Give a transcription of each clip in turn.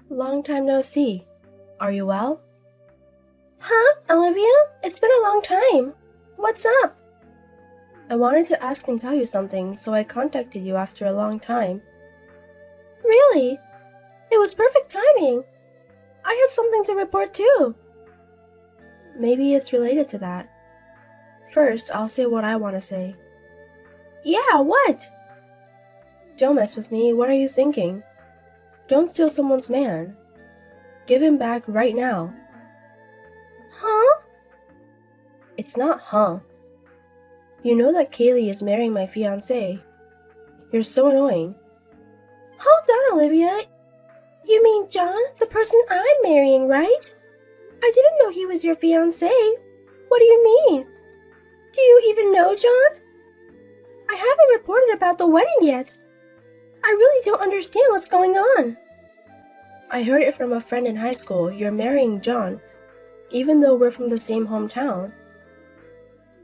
Long time no see. Are you well? Huh, Olivia? It's been a long time. What's up? I wanted to ask and tell you something, so I contacted you after a long time. Really? It was perfect timing. I had something to report too. Maybe it's related to that. First, I'll say what I want to say. Yeah, what? Don't mess with me. What are you thinking? Don't steal someone's man. Give him back right now. Huh? It's not huh. You know that Kaylee is marrying my fiancé. You're so annoying. Hold on, Olivia. You mean John, the person I'm marrying, right? I didn't know he was your fiancé. What do you mean? Do you even know John? I haven't reported about the wedding yet. I really don't understand what's going on. I heard it from a friend in high school. You're marrying John, even though we're from the same hometown.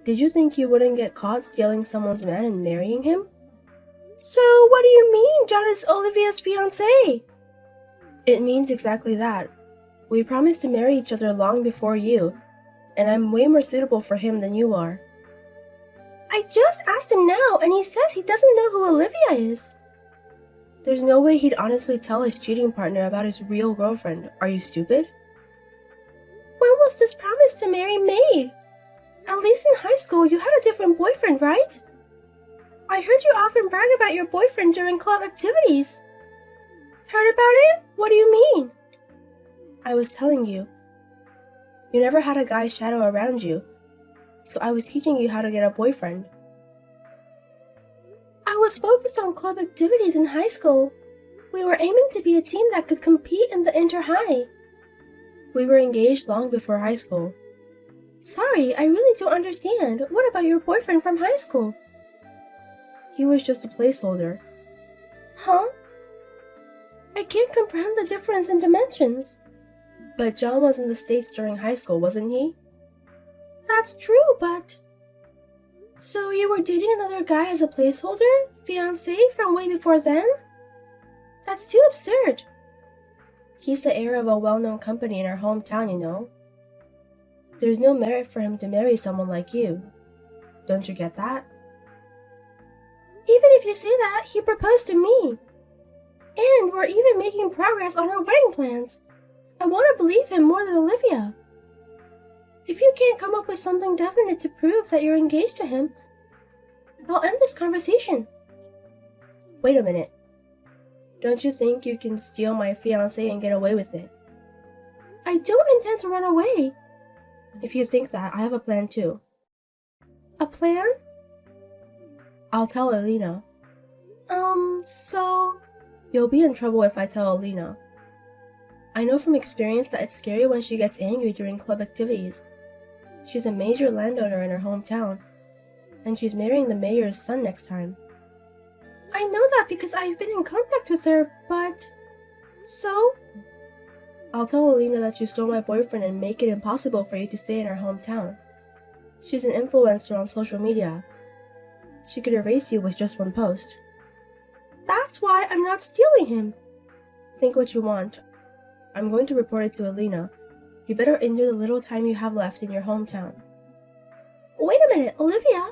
Did you think you wouldn't get caught stealing someone's man and marrying him? So what do you mean John is Olivia's fiancé? It means exactly that. We promised to marry each other long before you, and I'm way more suitable for him than you are. I just asked him now, and he says he doesn't know who Olivia is. There's no way he'd honestly tell his cheating partner about his real girlfriend. Are you stupid? When was this promise to marry made? At least in high school, you had a different boyfriend, right? I heard you often brag about your boyfriend during club activities. Heard about it? What do you mean? I was telling you. You never had a guy's shadow around you, so I was teaching you how to get a boyfriend. I was focused on club activities in high school. We were aiming to be a team that could compete in the inter-high. We were engaged long before high school. Sorry, I really don't understand. What about your boyfriend from high school? He was just a placeholder. Huh? I can't comprehend the difference in dimensions. But John was in the States during high school, wasn't he? That's true, but... So you were dating another guy as a placeholder? Fiancé from way before then? That's too absurd. He's the heir of a well-known company in our hometown, you know. There's no merit for him to marry someone like you. Don't you get that? Even if you say that, he proposed to me. And we're even making progress on our wedding plans. I want to believe him more than Olivia. If you can't come up with something definite to prove that you're engaged to him, I'll end this conversation. Wait a minute. Don't you think you can steal my fiancé and get away with it? I don't intend to run away. If you think that, I have a plan too. A plan? I'll tell Alina. So... You'll be in trouble if I tell Alina. I know from experience that it's scary when she gets angry during club activities. She's a major landowner in her hometown, and she's marrying the mayor's son next time. I know that because I've been in contact with her, but... So? I'll tell Alina that you stole my boyfriend and make it impossible for you to stay in her hometown. She's an influencer on social media. She could erase you with just one post. That's why I'm not stealing him. Think what you want. I'm going to report it to Alina. You better endure the little time you have left in your hometown. Wait a minute, Olivia!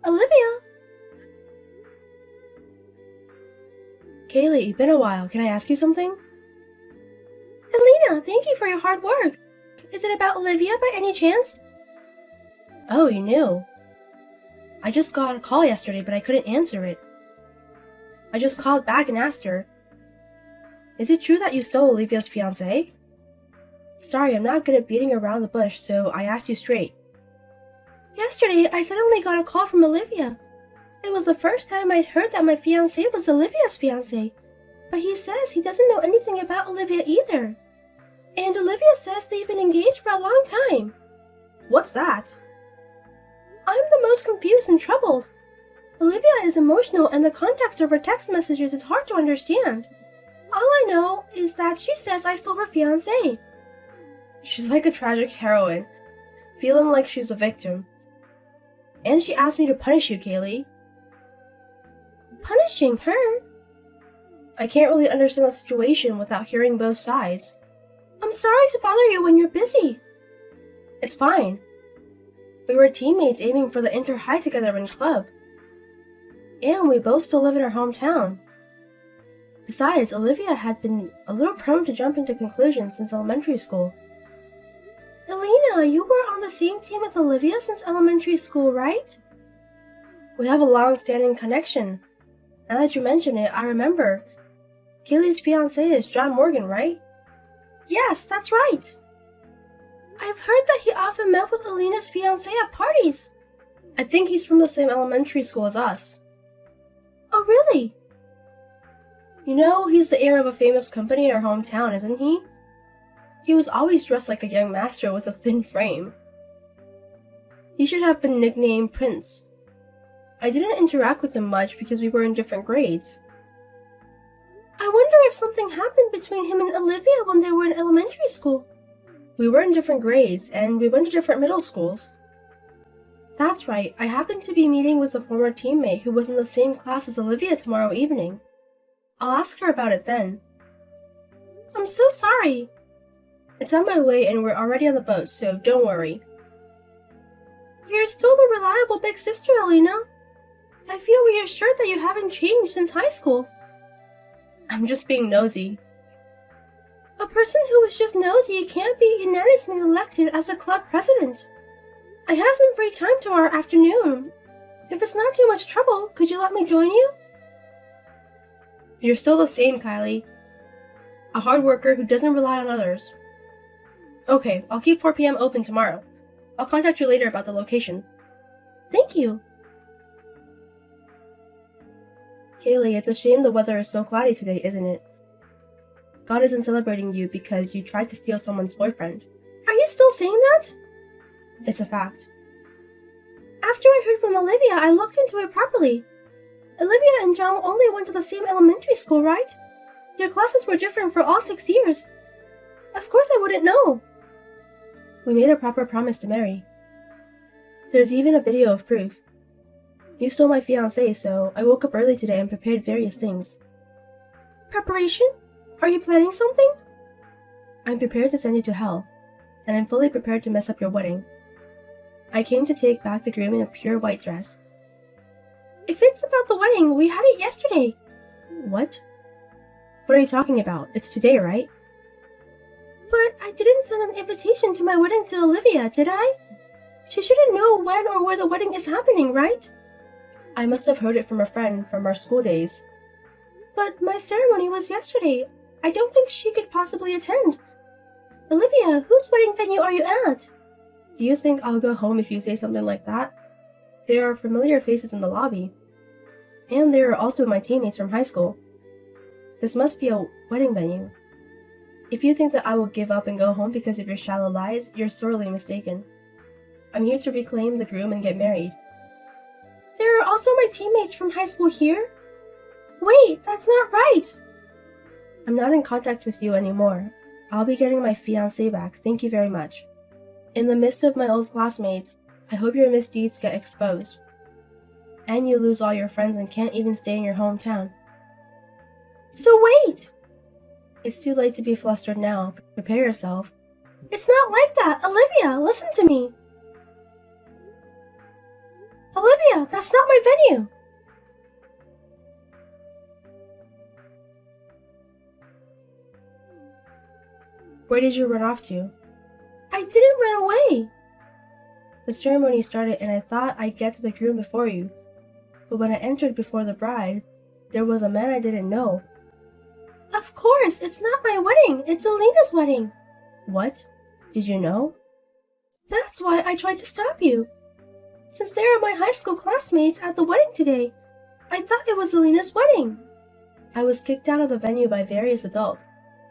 Olivia! Kaylee, been a while. Can I ask you something? Alina, thank you for your hard work. Is it about Olivia by any chance? Oh, you knew. I just got a call yesterday, but I couldn't answer it. I just called back and asked her. Is it true that you stole Olivia's fiancé? Sorry, I'm not good at beating around the bush, so I asked you straight. Yesterday, I suddenly got a call from Olivia. It was the first time I'd heard that my fiancé was Olivia's fiancé, but he says he doesn't know anything about Olivia either. And Olivia says they've been engaged for a long time. What's that? I'm the most confused and troubled. Olivia is emotional and the context of her text messages is hard to understand. All I know is that she says I stole her fiancé. She's like a tragic heroine, feeling like she's a victim. And she asked me to punish you, Kaylee. Punishing her? I can't really understand the situation without hearing both sides. I'm sorry to bother you when you're busy. It's fine. We were teammates aiming for the inter-high together in club. And we both still live in our hometown. Besides, Olivia had been a little prone to jumping to conclusions since elementary school. Elena, you were on the same team as Olivia since elementary school, right? We have a long-standing connection. Now that you mention it, I remember. Kaylee's fiancé is John Morgan, right? Yes, that's right. I've heard that he often met with Elena's fiancé at parties. I think he's from the same elementary school as us. Oh, really? You know, he's the heir of a famous company in our hometown, isn't he? He was always dressed like a young master with a thin frame. He should have been nicknamed Prince. I didn't interact with him much because we were in different grades. I wonder if something happened between him and Olivia when they were in elementary school. We were in different grades, and we went to different middle schools. That's right, I happened to be meeting with a former teammate who was in the same class as Olivia tomorrow evening. I'll ask her about it then. I'm so sorry. It's on my way and we're already on the boat, so don't worry. You're still the reliable big sister, Elena. I feel reassured that you haven't changed since high school. I'm just being nosy. A person who is just nosy can't be unanimously elected as the club president. I have some free time tomorrow afternoon. If it's not too much trouble, could you let me join you? You're still the same, Kylie. A hard worker who doesn't rely on others. Okay, I'll keep 4 p.m. open tomorrow. I'll contact you later about the location. Thank you. Kaylee, it's a shame the weather is so cloudy today, isn't it? God isn't celebrating you because you tried to steal someone's boyfriend. Are you still saying that? It's a fact. After I heard from Olivia, I looked into it properly. Olivia and John only went to the same elementary school, right? Their classes were different for all 6 years. Of course I wouldn't know. We made a proper promise to marry. There's even a video of proof. You stole my fiancé, so I woke up early today and prepared various things. Preparation? Are you planning something? I'm prepared to send you to hell, and I'm fully prepared to mess up your wedding. I came to take back the groom in a pure white dress. If it's about the wedding, we had it yesterday. What? What are you talking about? It's today, right? But I didn't send an invitation to my wedding to Olivia, did I? She shouldn't know when or where the wedding is happening, right? I must have heard it from a friend from our school days. But my ceremony was yesterday. I don't think she could possibly attend. Olivia, whose wedding venue are you at? Do you think I'll go home if you say something like that? There are familiar faces in the lobby. And there are also my teammates from high school. This must be a wedding venue. If you think that I will give up and go home because of your shallow lies, you're sorely mistaken. I'm here to reclaim the groom and get married. There are also my teammates from high school here? Wait, that's not right! I'm not in contact with you anymore. I'll be getting my fiancé back, thank you very much. In the midst of my old classmates, I hope your misdeeds get exposed. And you lose all your friends and can't even stay in your hometown. So wait! It's too late to be flustered now. Prepare yourself. It's not like that! Olivia, listen to me! Olivia, that's not my venue! Where did you run off to? I didn't run away! The ceremony started and I thought I'd get to the groom before you. But when I entered before the bride, there was a man I didn't know. Of course, it's not my wedding, it's Elena's wedding. What? Did you know? That's why I tried to stop you. Since they are my high school classmates at the wedding today, I thought it was Elena's wedding. I was kicked out of the venue by various adults,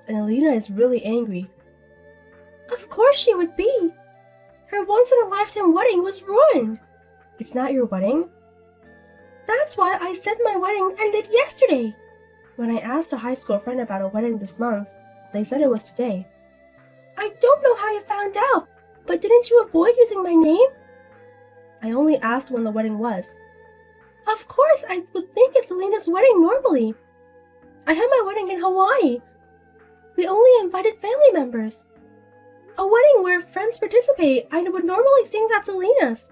and Elena is really angry. Of course she would be. Her once-in-a-lifetime wedding was ruined. It's not your wedding? That's why I said my wedding ended yesterday. When I asked a high school friend about a wedding this month, they said it was today. I don't know how you found out, but didn't you avoid using my name? I only asked when the wedding was. Of course, I would think it's Elena's wedding normally. I had my wedding in Hawaii. We only invited family members. A wedding where friends participate. I would normally think that's Alina's.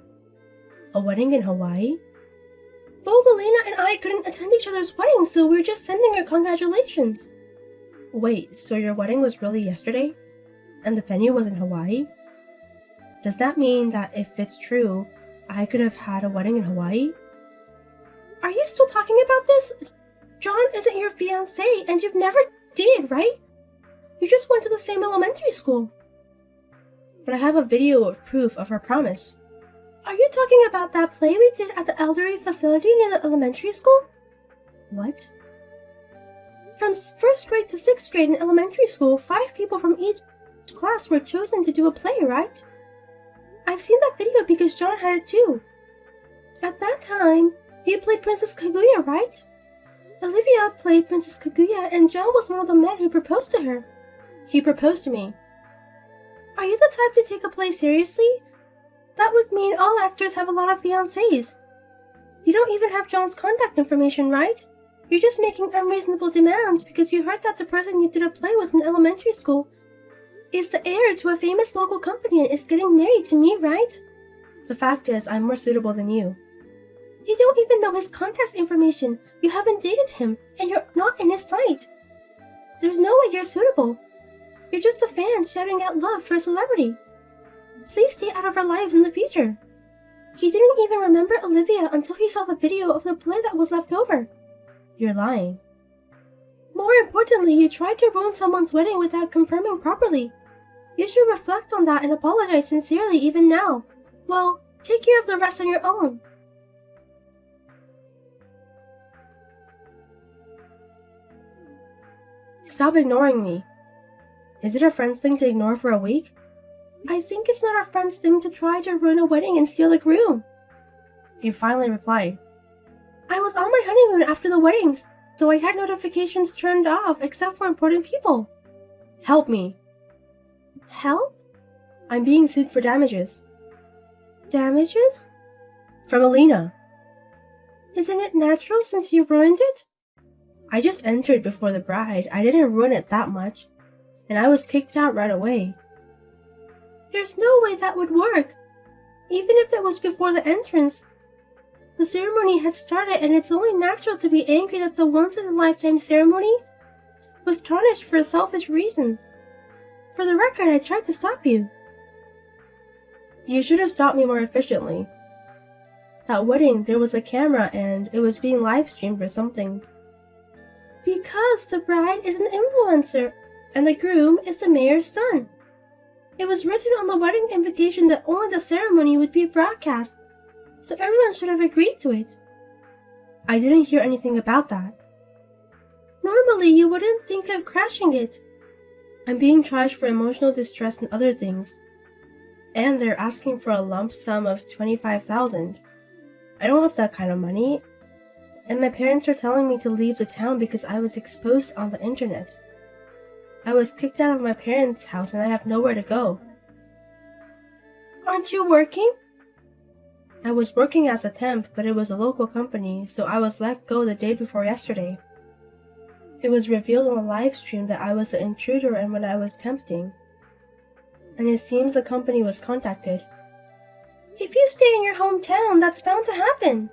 A wedding in Hawaii? Both Alina and I couldn't attend each other's weddings, so we're just sending her congratulations. Wait, so your wedding was really yesterday? And the venue was in Hawaii? Does that mean that if it's true, I could have had a wedding in Hawaii? Are you still talking about this? John isn't your fiancé, and you've never dated, right? You just went to the same elementary school. But I have a video of proof of our promise. Are you talking about that play we did at the elderly facility near the elementary school? What? From 1st grade to 6th grade in elementary school, 5 people from each class were chosen to do a play, right? I've seen that video because John had it too. At that time, you played Princess Kaguya, right? Olivia played Princess Kaguya, and John was one of the men who proposed to her. He proposed to me. Are you the type to take a play seriously? That would mean all actors have a lot of fiancés. You don't even have John's contact information, right? You're just making unreasonable demands because you heard that the person you did a play with in elementary school is the heir to a famous local company and is getting married to me, right? The fact is, I'm more suitable than you. You don't even know his contact information. You haven't dated him, and you're not in his sight. There's no way you're suitable. You're just a fan shouting out love for a celebrity. Please stay out of our lives in the future. He didn't even remember Olivia until he saw the video of the play that was left over. You're lying. More importantly, you tried to ruin someone's wedding without confirming properly. You should reflect on that and apologize sincerely even now. Well, take care of the rest on your own. Stop ignoring me. Is it a friend's thing to ignore for a week? I think it's not a friend's thing to try to ruin a wedding and steal a groom. You finally replied. I was on my honeymoon after the weddings, so I had notifications turned off except for important people. Help me. Help? I'm being sued for damages. Damages? From Alina. Isn't it natural since you ruined it? I just entered before the bride. I didn't ruin it that much. And I was kicked out right away. There's no way that would work. Even if it was before the entrance. The ceremony had started, and it's only natural to be angry that the once-in-a-lifetime ceremony was tarnished for a selfish reason. For the record, I tried to stop you. You should have stopped me more efficiently. That wedding, there was a camera and it was being live-streamed or something. Because the bride is an influencer, and the groom is the mayor's son. It was written on the wedding invitation that only the ceremony would be broadcast, so everyone should have agreed to it. I didn't hear anything about that. Normally, you wouldn't think of crashing it. I'm being charged for emotional distress and other things. And they're asking for a lump sum of $25,000. I don't have that kind of money. And my parents are telling me to leave the town because I was exposed on the internet. I was kicked out of my parents' house and I have nowhere to go. Aren't you working? I was working as a temp, but it was a local company, so I was let go the day before yesterday. It was revealed on the live stream that I was the intruder and when I was tempting. And it seems the company was contacted. If you stay in your hometown, that's bound to happen.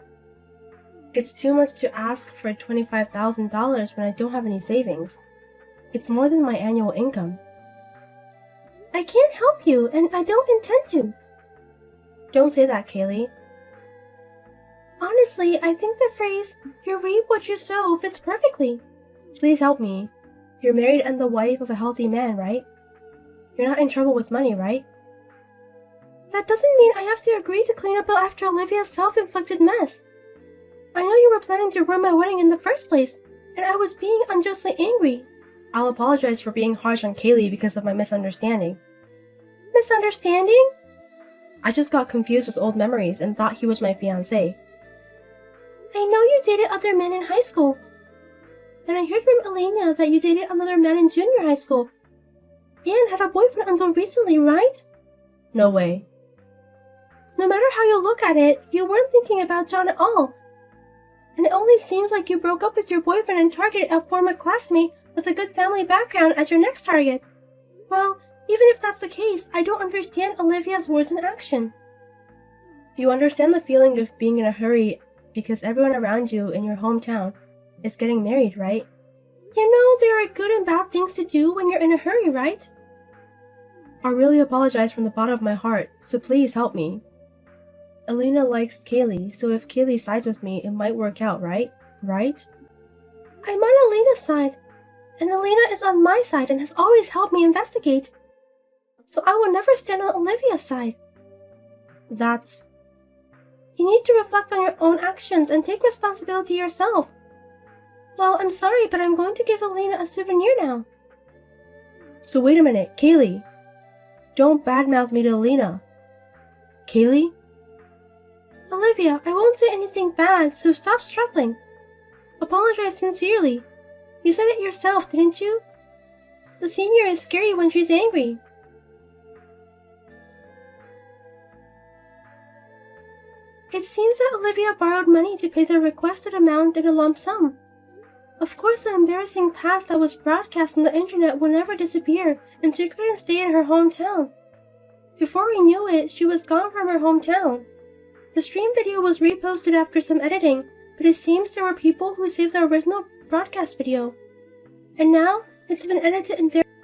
It's too much to ask for $25,000 when I don't have any savings. It's more than my annual income. I can't help you, and I don't intend to. Don't say that, Kaylee. Honestly, I think the phrase, you reap what you sow, fits perfectly. Please help me. You're married and the wife of a healthy man, right? You're not in trouble with money, right? That doesn't mean I have to agree to clean up after Olivia's self-inflicted mess. I know you were planning to ruin my wedding in the first place, and I was being unjustly angry. I'll apologize for being harsh on Kaylee because of my misunderstanding. Misunderstanding? I just got confused with old memories and thought he was my fiancé. I know you dated other men in high school. And I heard from Elena that you dated another man in junior high school. And had a boyfriend until recently, right? No way. No matter how you look at it, you weren't thinking about John at all. And it only seems like you broke up with your boyfriend and targeted a former classmate with a good family background as your next target. Well, even if that's the case, I don't understand Olivia's words and action. You understand the feeling of being in a hurry because everyone around you in your hometown is getting married, right? You know there are good and bad things to do when you're in a hurry, right? I really apologize from the bottom of my heart, so please help me. Elena likes Kaylee, so if Kaylee sides with me, it might work out, right? Right? I'm on Elena's side, and Elena is on my side and has always helped me investigate. So I will never stand on Olivia's side. You need to reflect on your own actions and take responsibility yourself. Well, I'm sorry, but I'm going to give Elena a souvenir now. So wait a minute, Kaylee. Don't badmouth me to Elena. Kaylee? Olivia, I won't say anything bad, so stop struggling. Apologize sincerely. You said it yourself, didn't you? The senior is scary when she's angry. It seems that Olivia borrowed money to pay the requested amount in a lump sum. Of course, the embarrassing past that was broadcast on the internet will never disappear, and she couldn't stay in her hometown. Before we knew it, she was gone from her hometown. The stream video was reposted after some editing, but it seems there were people who saved the original broadcast video. And now, it's been edited and verified.